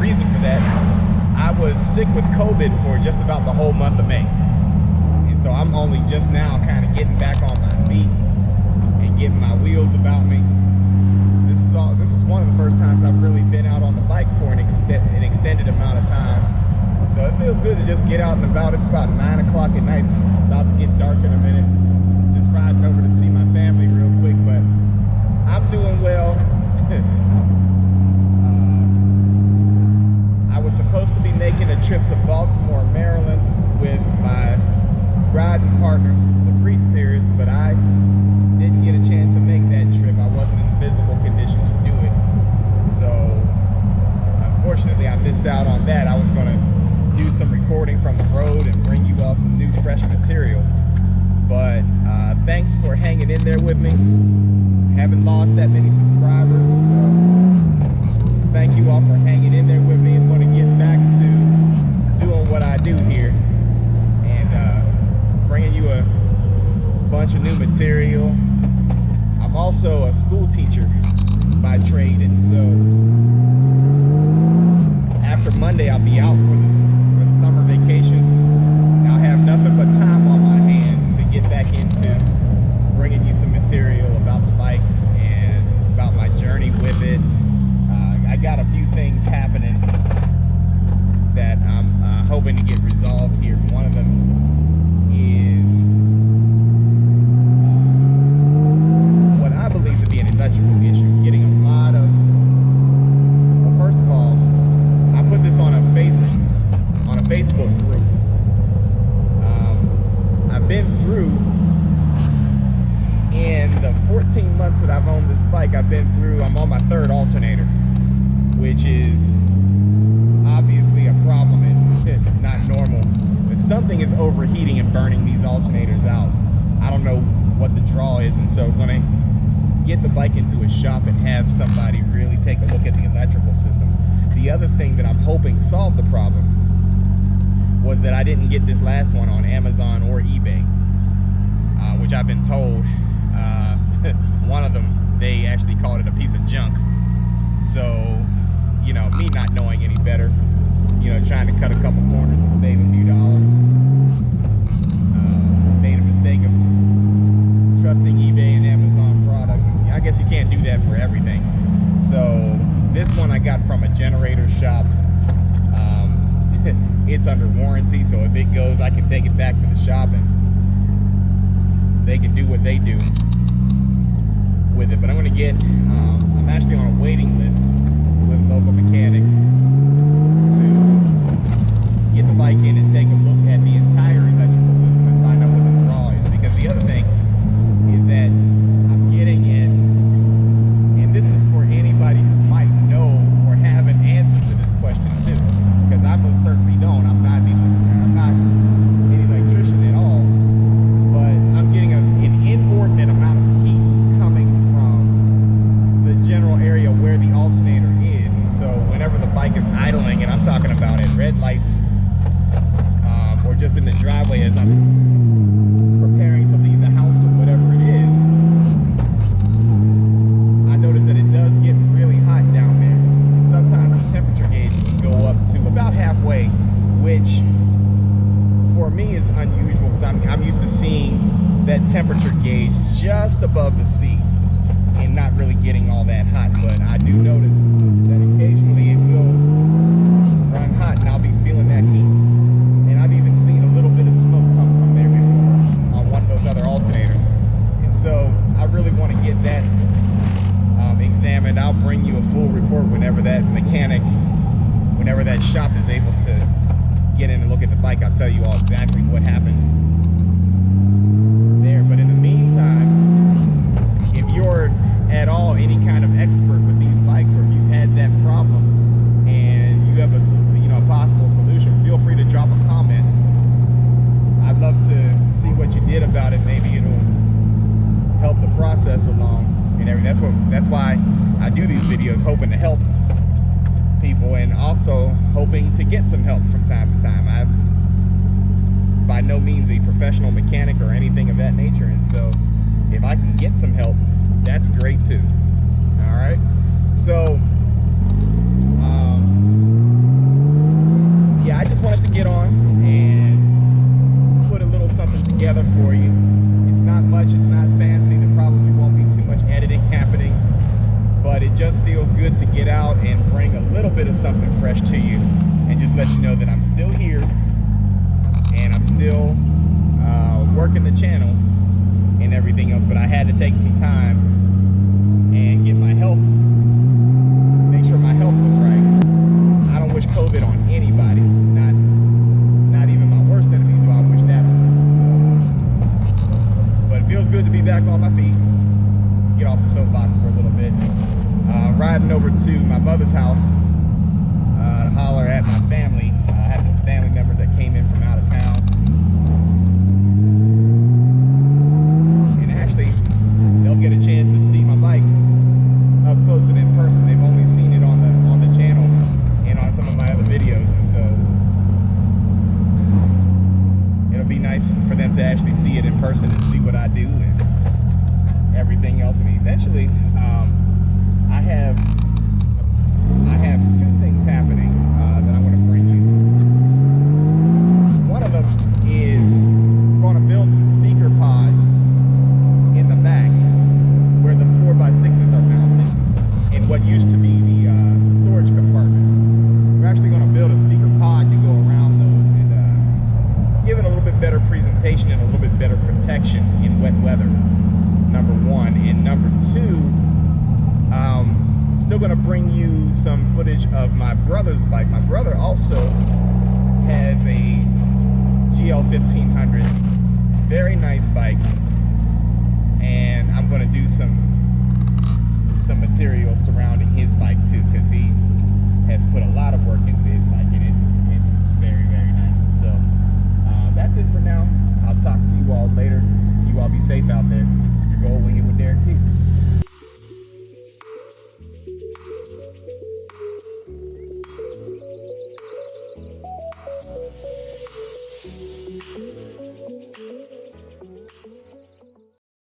reason for that, I was sick with COVID for just about the whole month of May. And so I'm only just now kind of getting back on my feet and getting my wheels about me. This is one of the first times I've really been out on the bike for an extended amount of time. So it feels good to just get out and about. It's about 9 o'clock at night. It's about to get dark in a minute. Just riding over to see my family real quick, but I'm doing well. I was supposed to be making a trip to Baltimore, Maryland with my riding partners, the Free Spirits, but I didn't get a chance to make that trip. I wasn't in physical condition to do it. So unfortunately I missed out on that. I was going to do some recording from the road and bring you all some new fresh material. But thanks for hanging in there with me. Haven't lost that many subscribers, so thank you all for hanging in there with me. I'm going to get back to doing what I do here and bringing you a bunch of new material. I'm also a school teacher by trade, and so after Monday I'll be out for the summer vacation. I'll have nothing but time on my hands to get back into bringing you some material about the bike and about my journey with it. I got a few things happening that I'm hoping to get resolved here. One of them is what I believe to be an electrical issue. Getting a lot of, well, first of all, I put this on a Facebook group. I've been through, in the 14 months that I've owned this bike, I'm on my third alternator, which is obviously a problem and not normal. But something is overheating and burning these alternators out. I don't know what the draw is, and so when I get the bike into a shop and have somebody really take a look at the electrical system. The other thing that I'm hoping solved the problem was that I didn't get this last one on Amazon or eBay, which I've been told one of them, they actually called it a piece of junk. So, you know, me not knowing any better, you know, trying to cut a couple corners and save a few dollars, made a mistake of trusting eBay and Amazon products. I guess you can't do that for everything. So this one I got from a generator shop. It's under warranty, so if it goes, I can take it back to the shop and they can do what they do with it. But I'm actually on a waiting list with a local mechanic to get the bike in and take a look at the entire electrical system and find out what the draw is. Because the other thing is that I'm getting in, and this is for anybody who might know or have an answer to this question too, because I most certainly don't. I'm not an electrician at all, but I'm getting an inordinate amount of heat coming from the general area where the alternator is. And so whenever the bike is idling, and I'm talking about at red lights or just in the driveway as I'm preparing to leave the house or whatever it is, I notice that it does get really hot down there. And sometimes the temperature gauge can go up to about halfway, which for me is unusual because I'm used to seeing that temperature gauge just above the seat and not really getting all that hot. But I do notice that occasionally it will run hot and I'll be feeling that heat. And I've even seen a little bit of smoke come from there before on one of those other alternators. And so I really want to get that examined. I'll bring you a full report whenever that mechanic, whenever that shop is able to get in and look at the bike. I'll tell you all exactly what happened there. But in the meantime, if you're at all any kind of expert with these bikes, or if you've had that problem and you have a possible solution, feel free to drop a comment. I'd love to see what you did about it. Maybe it'll help the process along and everything. That's why I do these videos, hoping to help people and also hoping to get some help from time to time. I'm by no means a professional mechanic or anything of that nature, and so if I can get some help, that's great too. All right, so just feels good to get out and bring a little bit of something fresh to you and just let you know that I'm still here and I'm still working the channel and everything else. But I had to take some time and get my health, make sure my health was right. I don't wish COVID on anybody, not even my worst enemy do I wish that on. So, but it feels good to be back on my feet, get off the soapbox for a little bit. Riding over to my mother's house to holler at my family. I had some family members that came in from out of town. And actually, they'll get a chance to see my bike up close and in person. They've only seen it on the channel and on some of my other videos. And so it'll be nice for them to actually see it in person and see what I do and everything else. And eventually, I have two things happening that I want to bring you. One of them is we're going to build some speaker pods in the back where the 4x6s are mounted in what used to be the storage compartments. We're actually going to build a speaker pod to go around those and give it a little bit better presentation and a little bit better protection in wet weather, number one. And number two, still going to bring you some footage of my brother's bike. My brother also has a GL 1500, very nice bike, and I'm going to do some material surrounding his bike too, because he has put a lot of work